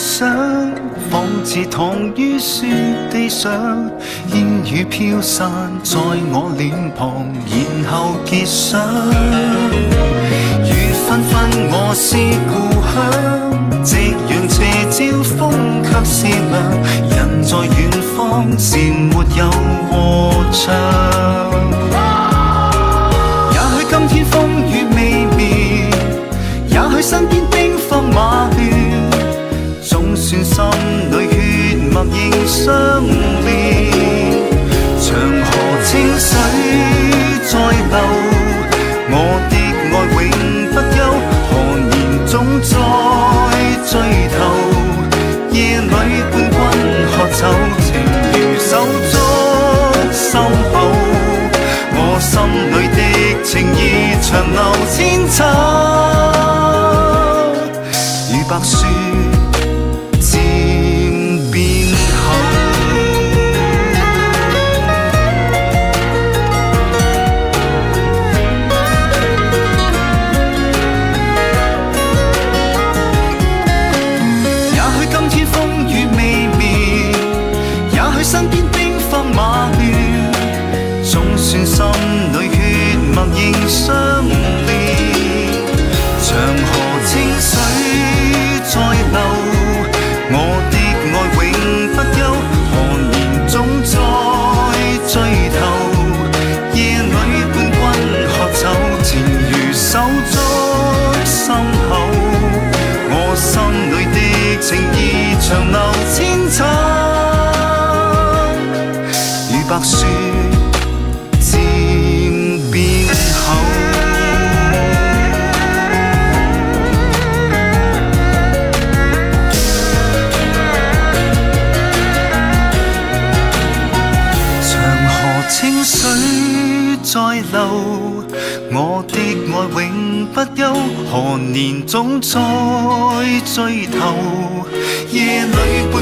想，仿似躺於雪地上，煙雨飄散在我臉龐，然後結霜。雨紛紛，我是故鄉，夕陽斜照，風卻是涼。人在遠方，是沒有和唱。也許今天風雨未滅，也許身邊兵荒馬亂，總算心裏血脈仍相連。長河清水在流，我的愛永不休。何年總在追頭，夜裏伴君喝酒，情如手足心抱。我心裏的情意長流千秋，如白雪漸變厚。也許今天風雨未滅，也許身邊兵荒馬亂，總算心裏血脈仍相連。長河清水在流，我的愛永不休。何年總在追頭，夜裏伴君喝酒，情如手足心口。我心裏的情意長流千秋，如白雪漸變厚。長河清水在流，我的愛永不休。何年總在追頭，夜裏伴